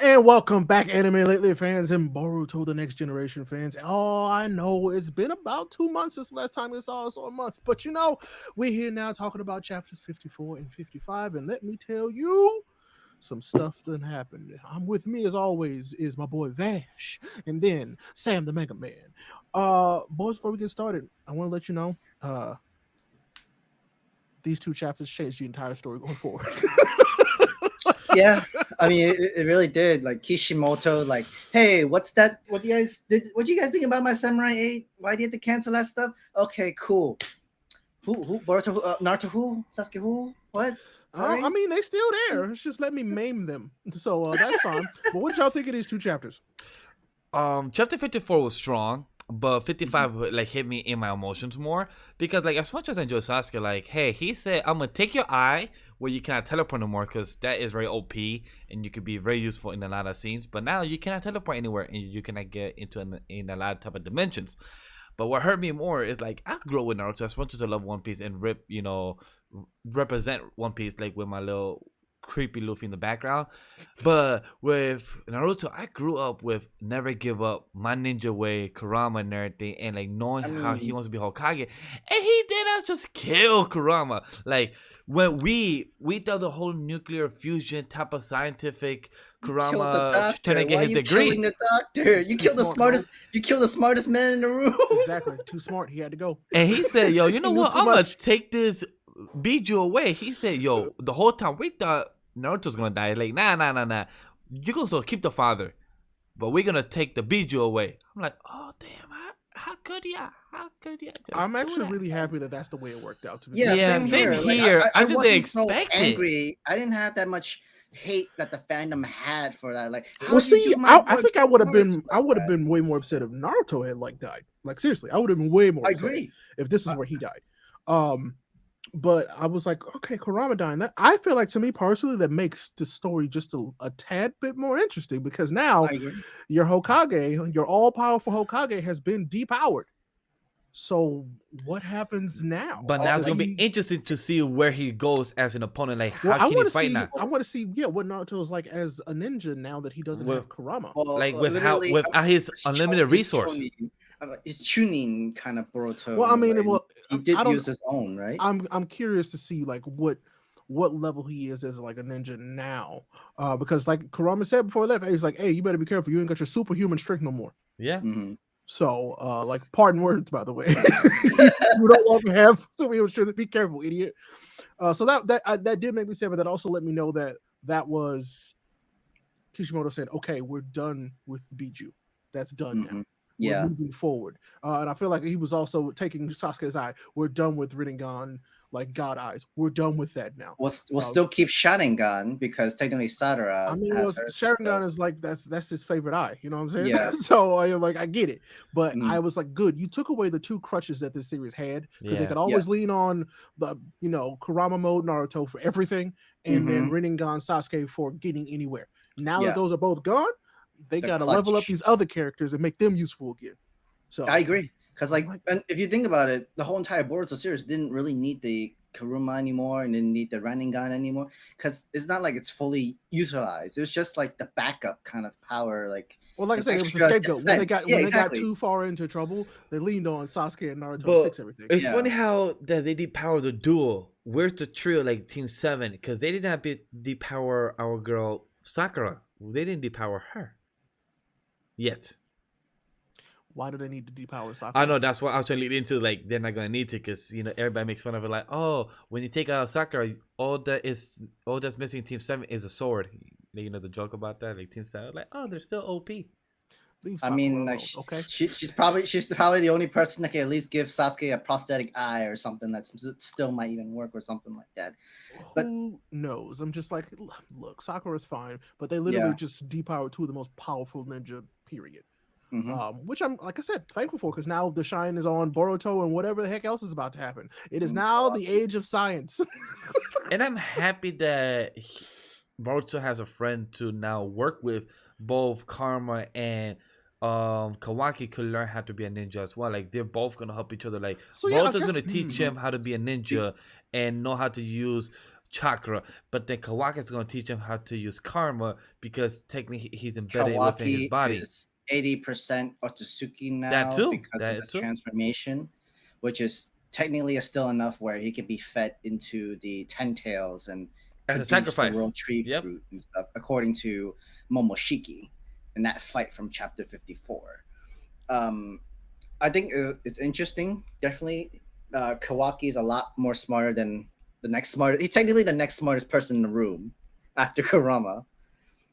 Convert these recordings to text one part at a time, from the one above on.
And welcome back, Anime Lately fans and Boruto The Next Generation fans. Oh, I know it's been about 2 months since the last time we saw us, or a month, but we're here now talking about chapters 54 and 55. And let me tell you, some stuff done happened. I'm with me as always is my boy Vash, and then Sam the Mega Man. Boys, before we get started, I want to let you know, these two chapters changed the entire story going forward. Yeah, I mean, it really did. Like Kishimoto, like, hey, what's that? What do you guys did? What do you guys think about my Samurai 8? Why do you have to cancel that stuff? Okay, cool. Who? Boruto? Naruto? Who? Sasuke? Who? What? Sorry. I mean, they still there. It's just let me maim them. So that's fine. But what y'all think of these two chapters? Chapter 54 was strong, but 55 like hit me in my emotions more because like as much as I enjoy Sasuke, like, hey, he said I'm gonna take your eye where you cannot teleport no more because that is very OP and you could be very useful in a lot of scenes. But now you cannot teleport anywhere and you cannot get into in a lot of type of dimensions. But what hurt me more is like I grew up with Naruto as much as I love One Piece and represent One Piece like with my little creepy Luffy in the background. But with Naruto, I grew up with never give up, my ninja way, Kurama and everything, and like knowing how he wants to be Hokage. And he did not just kill Kurama. Like when we thought the whole nuclear fusion type of scientific Kurama trying to get his degree. Killing the doctor? You killed the smartest. You killed the smartest man in the room. Exactly. Too smart. He had to go. And he said, "Yo, you know what? I'm gonna take this Biju away." He said, "Yo, the whole time we thought Naruto's gonna die. Like, nah. You gonna still keep the father, but we're gonna take the Biju away." I'm like, "Oh damn, how could ya? How could ya?" I'm actually really happy that that's the way it worked out. To me, yeah, same here. Like, I just didn't expect so angry. I didn't have that much hate that the fandom had for that. Like, well, see, I think I would have been way more upset if Naruto had like died. Like seriously, I would have been way more upset if this is where he died. But I was like, okay, Kurama dying. That I feel like to me personally, that makes the story just a tad bit more interesting because now your Hokage, your all-powerful Hokage, has been depowered. So what happens now? But now it's gonna be interesting to see where he goes as an opponent. Like, how can he fight now? I want to see, what Naruto is like as a ninja now that he doesn't have Kurama. Like without his unlimited resource. It's tuning kind of Boruto. Well, I mean, he did use his own, right? I'm curious to see like what level he is as like a ninja now, because like Kurama said before he left, he's like, "Hey, you better be careful. You ain't got your superhuman strength no more." Yeah. Mm-hmm. So, like, pardon words, by the way. You don't want to have superhuman strength. Be careful, idiot. So that did make me sad, but that also let me know that was Kishimoto said, "Okay, we're done with Biju. That's done now." We're moving forward, and I feel like he was also taking Sasuke's eye. We're done with Rinnegan, like God eyes. We're done with that now. We'll still keep Sharingan because technically Sadara. I mean, Sharingan is like that's his favorite eye. You know what I'm saying? Yeah. So I get it, but I was like, good. You took away the two crutches that this series had because they could always lean on the Kurama mode Naruto for everything, and then Rinnegan Sasuke for getting anywhere. Now that those are both gone, they got to level up these other characters and make them useful again. So I agree because and if you think about it, the whole entire Boruto series didn't really need the Kurama anymore and didn't need the Rinnegan anymore because it's not like it's fully utilized. It was just like the backup kind of power. Like, well, like I said, it was a scapegoat. When they got too far into trouble, they leaned on Sasuke and Naruto to fix everything. It's funny how that they depower the duo. Where's the trio like Team 7? Because they didn't have to depower our girl Sakura. They didn't depower her yet. Why do they need to depower Sakura? I know that's what I was trying to lead into. Like, they're not gonna need to because everybody makes fun of it. Like, oh, when you take out Sakura, all that's missing in Team 7 is a sword. The joke about that, like Team 7, like, oh, they're still OP. I mean, like, okay. She's probably the only person that can at least give Sasuke a prosthetic eye or something that still might even work or something like that. But who knows? I'm just like, look, Sakura's fine, but they literally just depowered two of the most powerful ninja. Period. Which I'm, like I said, thankful for because now the shine is on Boruto and whatever the heck else is about to happen. It is now the age of science. And I'm happy that Boruto has a friend to now work with. Both Karma and Kawaki could learn how to be a ninja as well. Like, they're both gonna help each other. Like, Boruto's gonna teach him how to be a ninja and know how to use chakra, but then Kawaki is going to teach him how to use karma because technically he's embedded within his Kawaki body. is 80% Otsutsuki now That too. because That of his too. transformation, which is technically still enough where he can be fed into the 10 tails and As a produce sacrifice. the world tree Yep. fruit and stuff, according to Momoshiki in that fight from chapter 54. I think it's interesting. Definitely, Kawaki is a lot more smarter than the next smartest. He's technically the next smartest person in the room after Kurama.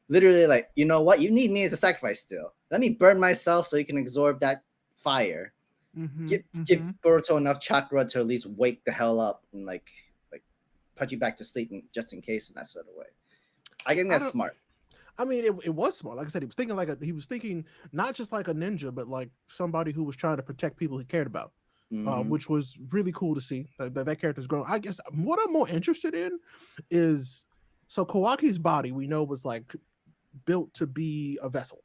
Literally, like, you know what? You need me as a sacrifice still. Let me burn myself so you can absorb that fire. Give Boruto enough chakra to at least wake the hell up and like put you back to sleep just in case in that sort of way. I think that's smart. I mean, it was smart. Like I said, he was thinking not just like a ninja, but like somebody who was trying to protect people he cared about, which was really cool to see that character's growing. I guess what I'm more interested in is, so Kawaki's body we know was like built to be a vessel.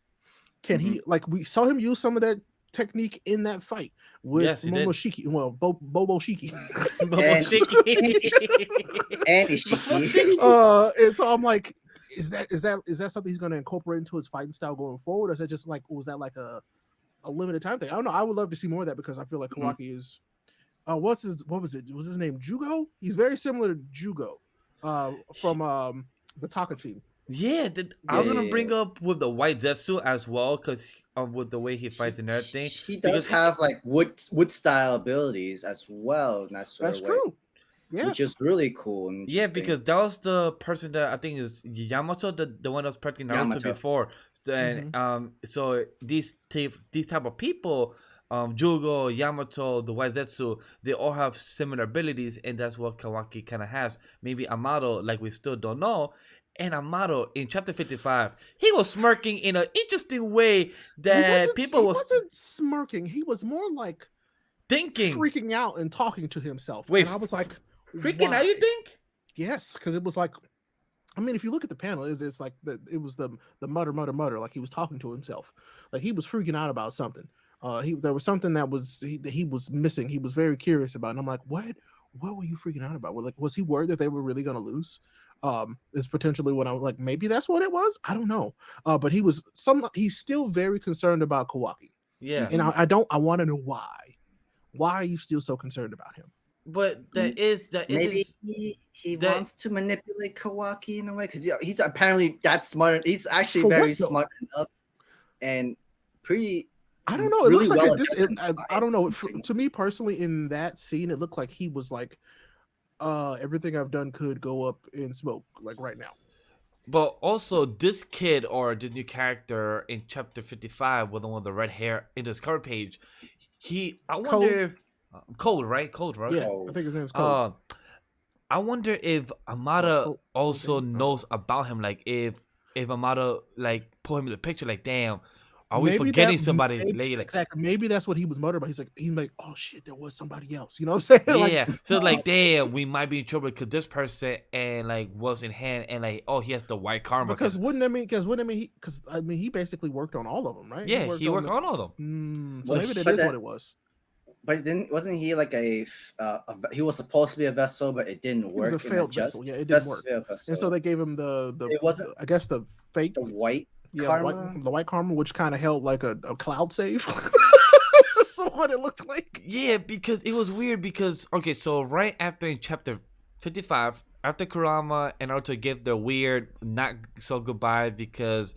Can he, like, we saw him use some of that technique in that fight with Momoshiki, Boboshiki. and Ishiki. And so I'm like, is that something he's going to incorporate into his fighting style going forward? Or is that just like, was that like a limited time thing? I don't know. I would love to see more of that because I feel like Kawaki is what was his name? Jugo? He's very similar to Jugo from the Taka team. Yeah, I was gonna bring up with the white Zetsu as well because with the way he fights and everything. He does have like wood style abilities as well. That's true. Yeah, which is really cool. And yeah, because that was the person that I think is Yamato, the one that was practicing Naruto before. And so these type of people, Jugo, Yamato, the white Zetsu, they all have similar abilities, and that's what Kawaki kind of has. Maybe Amado, like we still don't know. And Amado in chapter 55, he was smirking in an interesting way that he wasn't smirking. He was more like thinking, freaking out and talking to himself. Wait, and I was like, freaking out, you think? Yes, because it was like, I mean, if you look at the panel, it's like it was the mutter, like he was talking to himself, like he was freaking out about something. There was something that he was missing. He was very curious about, and I'm like, what were you freaking out about? Like, was he worried that they were really going to lose? Is potentially what I was like. Maybe that's what it was. I don't know. But he's still very concerned about Kawaki. Yeah, and I want to know why. Why are you still so concerned about him? But maybe he wants to manipulate Kawaki in a way because he's apparently that smart. He's actually very smart enough and pretty. I don't know. It really looks like I don't know. To me personally, in that scene, it looked like he was like, everything I've done could go up in smoke, like right now. But also, this kid or this new character in chapter 55 with the one with the red hair in this cover page, I wonder. Cold, right? Yeah, I think his name's Cold. I wonder if Amada also knows about him. Like if Amada like put him in the picture, like damn, are we forgetting somebody? Exactly. Maybe that's what he was muttering about. He's like, oh shit, there was somebody else. You know what I'm saying? Yeah. So like, damn, we might be in trouble because this person and like was in hand and like, oh, he has the white karma. Because wouldn't it mean he basically worked on all of them, right? Yeah, he worked on all of them. So maybe that is what it was. But then wasn't he like he was supposed to be a vessel, but it didn't work. It was a failed vessel. Yeah, it didn't work. And so they gave him I guess the fake, the white karma, the white karma, which kind of held like a cloud save. That's what it looked like. Yeah, because it was weird. Because okay, so right after in chapter 55, after Kurama and Naruto give their weird not so goodbye because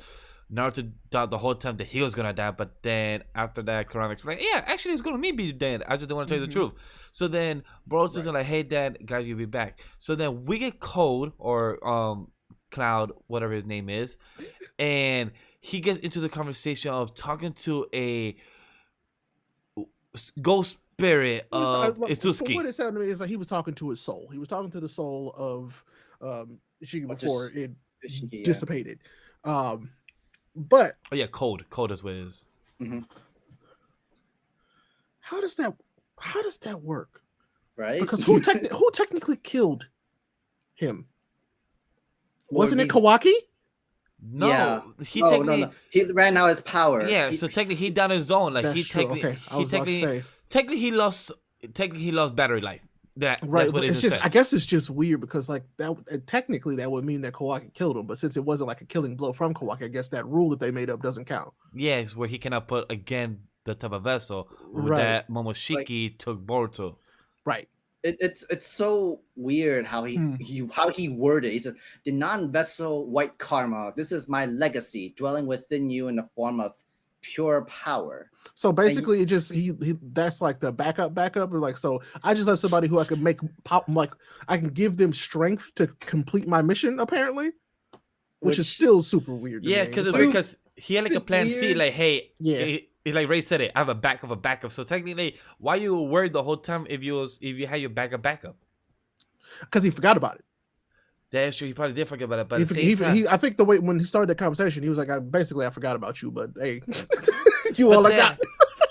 Naruto thought the whole time that he was gonna die, but then after that, Kurama explained, "Yeah, actually, it's gonna be dead. I just don't want to tell you the truth." So then Boruto's like, "Hey, Dad, guys, you'll be back." So then we get Code or Cloud, whatever his name is, and he gets into the conversation of talking to a ghost spirit of Itsuki. What it sounded to me is like he was talking to his soul. He was talking to the soul of Ishiki before it dissipated. But Code is what it is. Mm-hmm. How does that work? Right? Because who technically killed him? Wasn't it Kawaki? No, yeah. No. He ran out his power. Yeah, so technically he done his own. Like he technically he lost battery life. That's right, what but it it's just says. I guess it's just weird because like that technically that would mean that Kawaki killed him, but since it wasn't like a killing blow from Kawaki, I guess that rule that they made up doesn't count. Yeah, it's where he cannot put again the type of vessel Right. that Momoshiki took Boruto. Right. It's so weird how he worded it. He said, "The non-vessel white karma. This is my legacy, dwelling within you in the form of pure power." So basically, it just he that's like the backup, or like so. I just have somebody who I can make pop, like I can give them strength to complete my mission. Apparently, which is still super weird. Yeah, because he had like a plan C, like hey, yeah. Like Ray said, I have a backup. So technically, why you were worried the whole time if you had your backup? Because he forgot about it. That's true. He probably did forget about it. But I think the way when he started the conversation, he was like, I forgot about you, but hey, you all I got."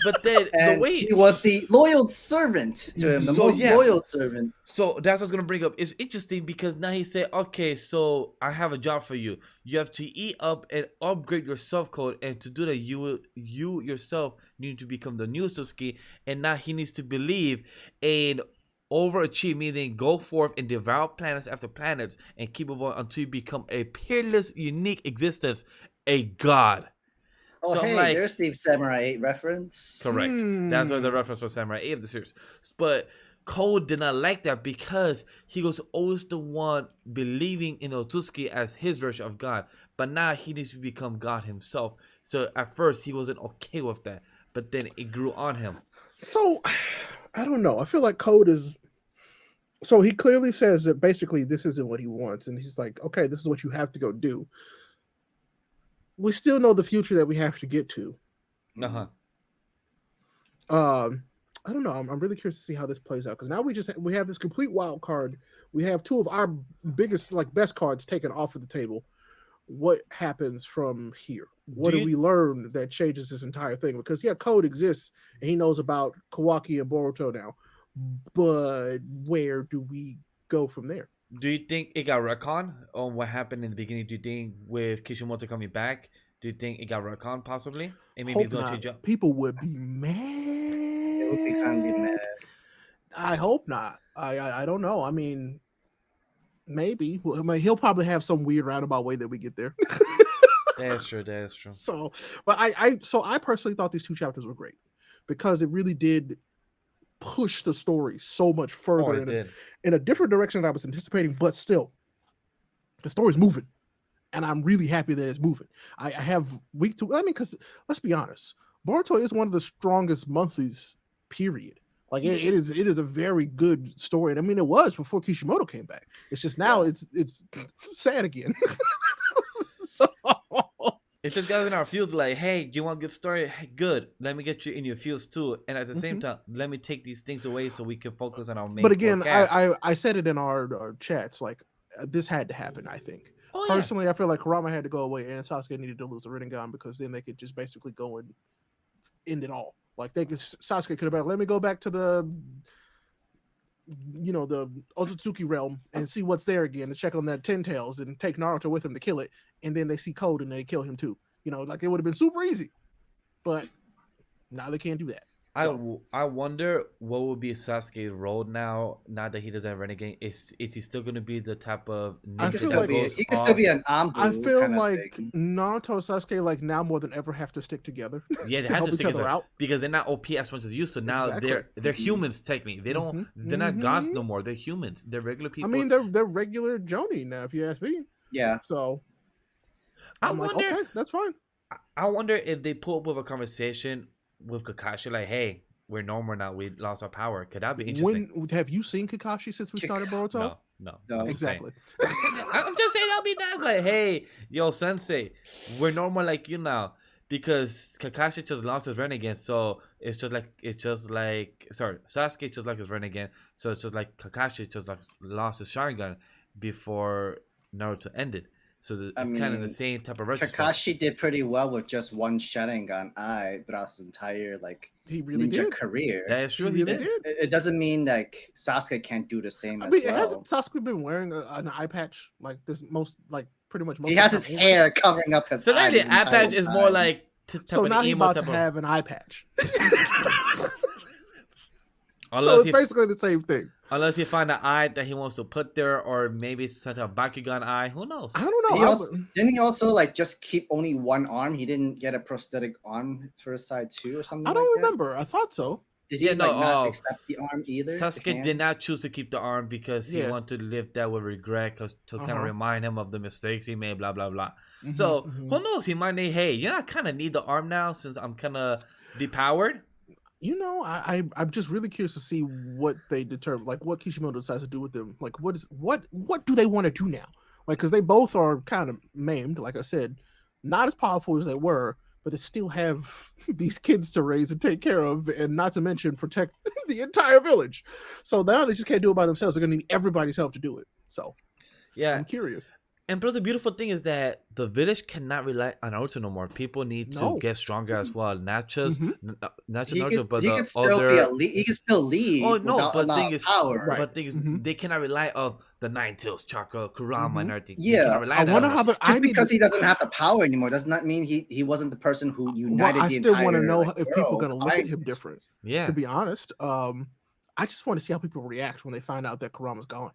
But then the way he was the loyal servant to him, the most loyal servant. So that's what I was gonna bring up. It's interesting because now he said, okay, so I have a job for you. You have to eat up and upgrade your self code, and to do that, you yourself need to become the new Sasuke. And now he needs to believe in overachieve, meaning go forth and devour planets after planets and keep evolving until you become a peerless, unique existence, a god. Oh, so hey, there's the Samurai 8 reference. Correct. That's where the reference for Samurai 8 of the series. But Code did not like that because he was always the one believing in Otsutsuki as his version of God. But now he needs to become God himself. So at first he wasn't okay with that. But then it grew on him. So, I don't know. I feel like Code is... So he clearly says that basically this isn't what he wants. And he's like, okay, this is what you have to go do. We still know the future that we have to get to. Uh-huh. I don't know. I'm really curious to see how this plays out because now we have this complete wild card. We have two of our biggest, like best cards taken off of the table. What happens from here? What do we learn that changes this entire thing? Because Code exists and he knows about Kawaki and Boruto now, but where do we go from there? Do you think it got retcon on what happened in the beginning? Do you think with Kishimoto coming back, do you think it got retcon possibly? And maybe it's gonna change up. People would be mad. They would be kind of mad. I hope not. I don't know. I mean, maybe. I mean, he'll probably have some weird roundabout way that we get there. That's true. So, but I personally thought these two chapters were great because it really did push the story so much further in a different direction than I was anticipating, but still the story's moving and I'm really happy that it's moving. I have because let's be honest, Boruto is one of the strongest monthlies, period. Like it is a very good story. And I mean, it was before Kishimoto came back. It's just now it's sad again. So it just got in our fields like, hey, you want a good story? Hey, good. Let me get you in your fields too. And at the same time, let me take these things away so we can focus on our main. But again, I said it in our chats, like this had to happen, I think. Personally, I feel like Kurama had to go away and Sasuke needed to lose the Rinnegan because then they could just basically go and end it all. Like Sasuke could have been, let me go back to the Otsutsuki realm and see what's there again and check on that Ten Tails and take Naruto with him to kill it. And then they see Code and they kill him too. Like it would have been super easy, but now they can't do that. I wonder what would be Sasuke's role now that he doesn't have Renegade. Is he still going to be the type of ninja he can still be an Ambu. I feel like Naruto and Sasuke like now more than ever have to stick together. Yeah, they to have help to each stick other out because they're not OP as much as they used to. Now they're humans technically. They don't. They're not gods no more. They're humans. They're regular people. I mean, they're regular Jonin now, if you ask me. Yeah. So I'm like, okay, that's fine. I wonder if they pull up with a conversation with Kakashi, like, hey, we're normal now. We lost our power. Could that be interesting? Have you seen Kakashi since we started Boruto? No. Exactly. I'm just saying that'll be nice. Like, hey, yo, Sensei, we're normal like you now because Kakashi just lost his Renegade. So it's just like Sasuke just like his Renegade. So it's just like Kakashi just like lost his Sharingan before Naruto ended. So it's kind of the same type of retrospect. Kakashi did pretty well with just one Sharingan throughout his entire ninja career. That is true. He really did. It doesn't mean Sasuke can't do the same. Hasn't Sasuke been wearing an eye patch like this pretty much? He has his hair covering up his. So eyes. the eye patch is more like. So now he's about to have an eye patch. So it's basically the same thing. Unless he find an eye that he wants to put there, or maybe it's such a Bakugan eye. Who knows? I don't know. Didn't he also like just keep only one arm? He didn't get a prosthetic arm for his side too, or something. I don't remember. I thought so. Did he not accept the arm either? Sasuke did not choose to keep the arm because he wanted to live that with regret, to kind of remind him of the mistakes he made. Blah blah blah. So who knows? He might need. Hey, I kind of need the arm now since I'm kind of depowered. I'm just really curious to see what they determine, like what Kishimoto decides to do with them. Like, what do they want to do now? Like, because they both are kind of maimed, like I said, not as powerful as they were, but they still have these kids to raise and take care of, and not to mention protect the entire village. So now they just can't do it by themselves. They're gonna need everybody's help to do it. So yeah, I'm curious. And but the beautiful thing is that the village cannot rely on Naruto no more. People need to get stronger as well. Not just Naruto, but the other. He can still lead. Oh no! But thing is, power. But thing is, they cannot rely on the Nine Tails, chakra, Kurama, and everything. Yeah, I wonder how because he doesn't have the power anymore does not mean he wasn't the person who united. I still want to know if people are going to look at him different. Yeah. To be honest, I just want to see how people react when they find out that Kurama's gone.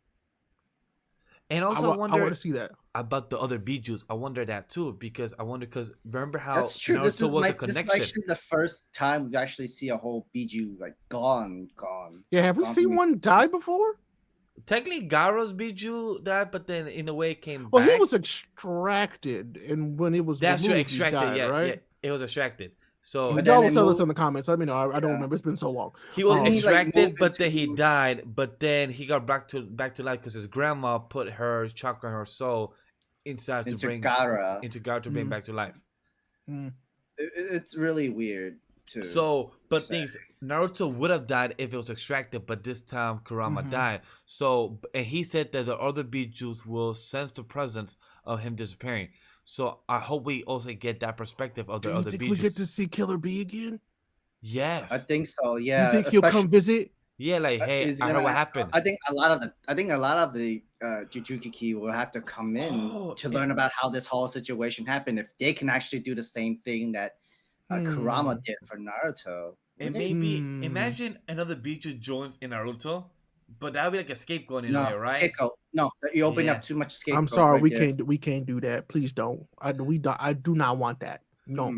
And also, I want to see that about the other Bijus. I wonder that too because remember how that's true. This is actually the first time we actually see a whole Biju like gone. Yeah, have we seen one die before? Technically, Gaara's Biju died, but then in a way came back. Well, he was extracted, and when it was removed, he died, right? Yeah, it was extracted. So y'all will tell us in the comments. Let me know. I don't remember. It's been so long. He was extracted, but then he died. But then he got back to life because his grandma put her chakra, her soul, inside to bring Gaara to bring back to life. It's really weird too. So, but things Naruto would have died if it was extracted, but this time Kurama died. So, and he said that the other Bijus will sense the presence of him disappearing. So I hope we also get that perspective of the other Bijus. Do you think we get to see Killer B again? Yes, I think so. Yeah, you think he'll come visit? Yeah, like hey, I heard what happened. I think a lot of the Jujutsu will have to come in to learn about how this whole situation happened. If they can actually do the same thing that Kurama did for Naruto, and maybe imagine another Biju joins in Naruto. But that would be like a scapegoat in a way, right? Scapegoat. No, you open up too much scapegoat. I'm sorry, we can't do that. Please don't. I do not want that. No.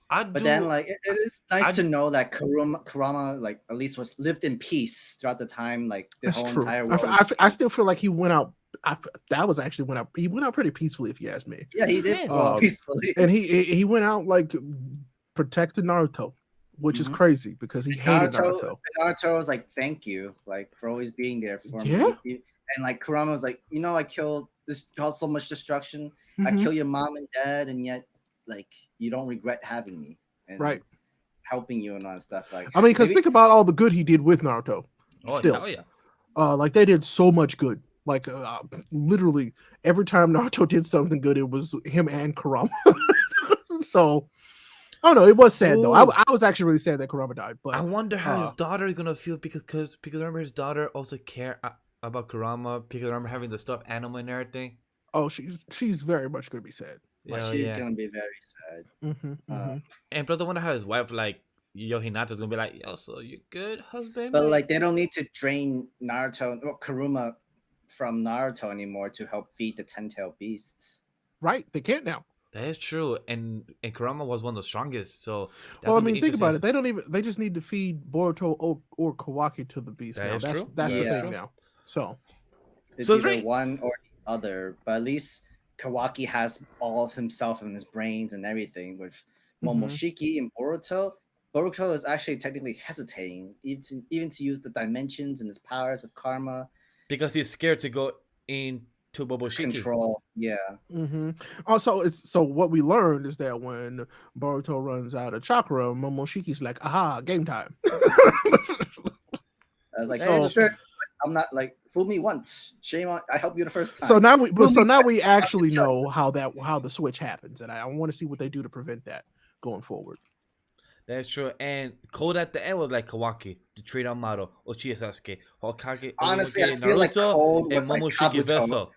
But then, like, it is nice to know that Kurama, like, at least was lived in peace throughout the time, like the whole entire world. I still feel like he went out. He went out pretty peacefully, if you ask me. Yeah, he did peacefully, and he went out like protected Naruto. Which is crazy because he hated Naruto. Naruto was like, "Thank you, like for always being there for me." And like Kurama was like, I killed this, caused so much destruction. I kill your mom and dad, and yet like you don't regret having me and helping you and all that stuff. Like, I mean, because think about all the good he did with Naruto. Still, like they did so much good. Like literally every time Naruto did something good, it was him and Kurama. So. Oh no, it was sad though. I was actually really sad that Kurama died. But I wonder how his daughter is gonna feel because remember his daughter also care about Kurama because remember having the stuffed animal and everything. Oh, she's very much gonna be sad. She's gonna be very sad. And plus, I wonder how his wife like Hinata's gonna be like, yo, so you good, husband? But like they don't need to drain Kurama from Naruto anymore to help feed the 10-tailed beasts. Right, they can't now. That is true, and Kurama was one of the strongest. So, well, I mean, think about it. They just need to feed Boruto or Kawaki to the beast. That's the thing now. So it's either one or the other. But at least Kawaki has all of himself in his brains and everything. With Momoshiki and Boruto, Boruto is actually technically hesitating even to use the dimensions and his powers of karma because he's scared to go in. To Momoshiki. Control, yeah. Also, so what we learned is that when Boruto runs out of chakra, Momoshiki's like, "Aha, game time." I was like, I'm not like fool me once, shame on. I helped you the first time. So now we actually know how the switch happens, and I want to see what they do to prevent that going forward. That's true. And Code at the end was like Kawaki, the trade-on model, Uchiha Sasuke, Hokage. Honestly, I feel like Code and Momoshiki Vessel.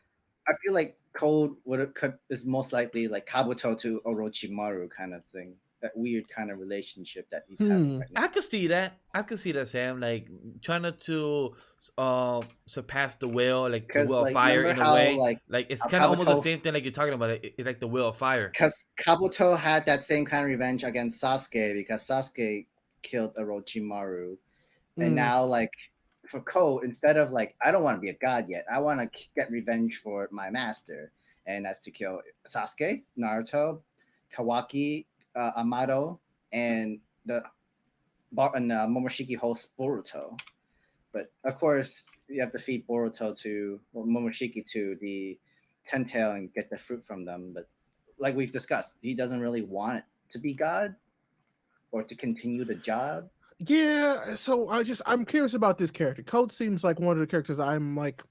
I feel like Code is most likely like Kabuto to Orochimaru kind of thing. that weird kind of relationship that he's having right now. I could see that. I could see that, Sam. Like trying to surpass the will, like the will of fire in a way. Like it's kind of almost the same thing like you're talking about. It's like the will of fire. Because Kabuto had that same kind of revenge against Sasuke because Sasuke killed Orochimaru, and now like for Ko, instead of like I don't want to be a god yet, I want to get revenge for my master, and that's to kill Sasuke, Naruto, Kawaki, Amado, and the Momoshiki host Boruto. But of course, you have to feed Boruto to Momoshiki to the Ten-Tail and get the fruit from them. But like we've discussed, he doesn't really want to be God or to continue the job. Yeah, so I'm curious about this character. Coach seems like one of the characters I'm like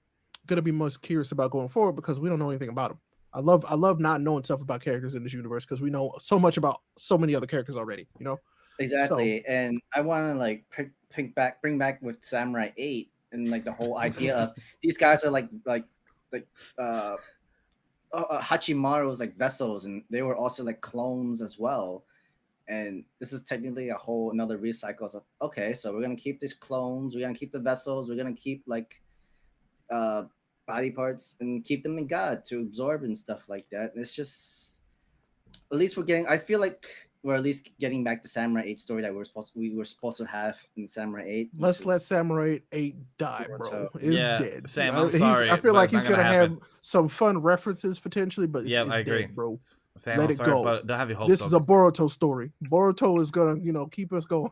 gonna be most curious about going forward because we don't know anything about him. I love not knowing stuff about characters in this universe because we know so much about so many other characters already, you know? Exactly. So, and I want to like bring back with Samurai 8 and like the whole idea of these guys are like Hachimaru's like vessels, and they were also like clones as well. And this is technically a whole another recycle of okay, so we're gonna keep these clones, we're gonna keep the vessels, we're gonna keep like body parts and keep them in God to absorb and stuff like that. And it's just at least we're getting. I feel like we're at least getting back the Samurai 8 story that we were supposed to have in Samurai 8. Let's let Samurai 8 die, bro. It's dead. Sam, I'm sorry. I feel like he's gonna have some fun references potentially, but it's I agree, dead, bro. Sam, let I'm it sorry, go. But don't have your hopes this up. Is a Boruto story. Boruto is gonna, keep us going.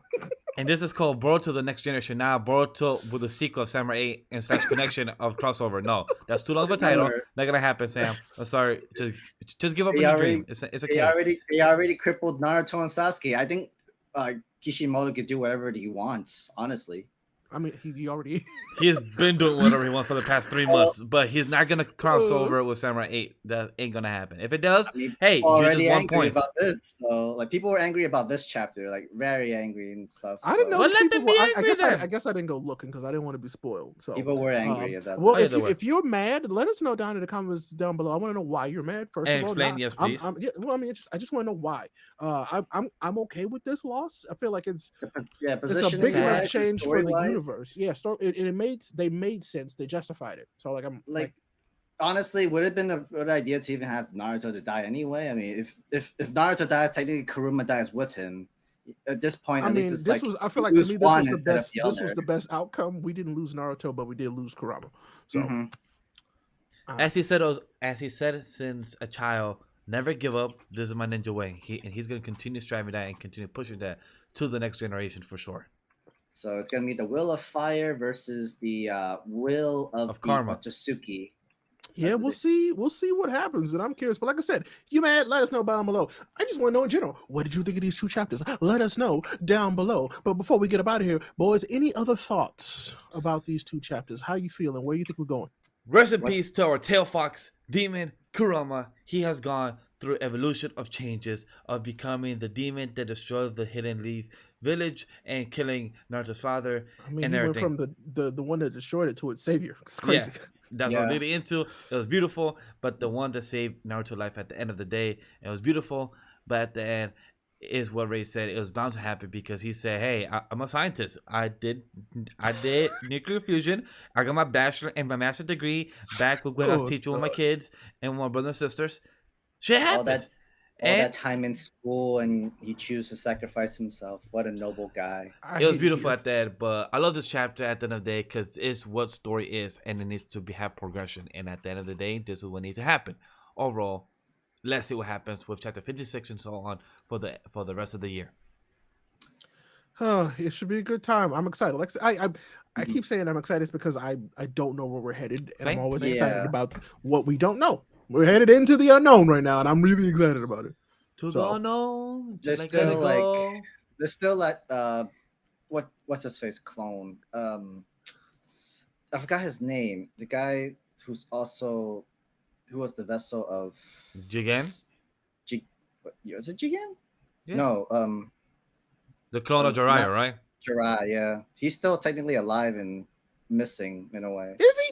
And this is called Boruto: The Next Generation. Now Boruto with the sequel of Samurai 8 and / connection of crossover. No, that's too long of a title. Not gonna happen, Sam. I'm sorry. Just give up on your dream. It's okay. They already crippled Naruto and Sasuke. I think Kishimoto could do whatever he wants. Honestly. I mean, he already he's been doing whatever he wants for the past 3 months, but he's not gonna cross over with Samurai 8. That ain't gonna happen. If it does, hey, you just 1 point. About this, so like people were angry about this chapter, like very angry and stuff. I didn't know. Well, let them be angry. I guess I didn't go looking because I didn't want to be spoiled. So people were angry about. Well, if you're mad, let us know down in the comments down below. I want to know why you're mad. First of all, explain. Yes, please. I just want to know why. I'm okay with this loss. I feel like it's a big enough change for the universe. Yeah, they made sense. They justified it. So like I'm like honestly, would it have been a good idea to even have Naruto to die anyway? I mean, if Naruto dies, technically Kuruma dies with him. At this point, at least I feel like to me this was the best outcome. We didn't lose Naruto, but we did lose Kurama. So as he said since a child, never give up. This is my ninja way. He's gonna continue striving that and continue pushing that to the next generation for sure. So it's gonna be the will of fire versus the will of karma, Otsutsuki. Yeah, we'll see what happens, and I'm curious. But like I said, you mad? Let us know down below. I just want to know in general, what did you think of these 2 chapters? Let us know down below. But before we get up out of here, boys, any other thoughts about these 2 chapters? How you feeling? Where you think we're going? Rest in peace to our tail fox demon Kurama. He has gone through evolution of changes of becoming the demon that destroyed the Hidden Leaf village and killing Naruto's father. I mean, and he everything. Went from the one that destroyed it to its savior. It's crazy. Yeah, that's what I'm really into. It was beautiful, but the one that saved Naruto's life at the end of the day, it was beautiful. But at the end, is what Ray said. It was bound to happen because he said, "Hey, I'm a scientist. I did nuclear fusion. I got my bachelor and my master's degree back when I was teaching with my kids and my brothers and sisters. Shit happened." All that time in school, and he chose to sacrifice himself. What a noble guy. It was beautiful at that, but I love this chapter at the end of the day because it's what story is, and it needs to have progression. And at the end of the day, this is what needs to happen. Overall, let's see what happens with chapter 56 and so on for the rest of the year. It should be a good time. I'm excited. Like I keep saying I'm excited because I don't know where we're headed, and I'm always excited about what we don't know. We're headed into the unknown right now, and I'm really excited about it. The unknown. They're still at what's his face clone. I forgot his name. The guy who was the vessel of Jigen. Is it Jigen? Yes. No. The clone of Jiraiya, right? Jiraiya, yeah. He's still technically alive and missing in a way. Is he?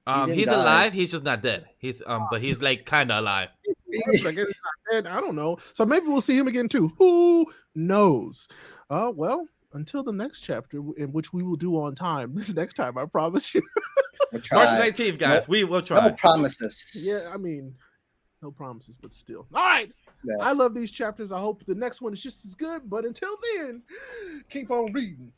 He's die. alive. He's just not dead. He's but he's like kind of alive. I guess he's not dead. I don't know. So maybe we'll see him again too. Who knows? Well, until the next chapter, in which we will do on time. This next time, I promise you. March 19th, guys. We will try. No promises. Yeah, I mean, no promises, but still. All right. Yeah. I love these chapters. I hope the next one is just as good. But until then, keep on reading.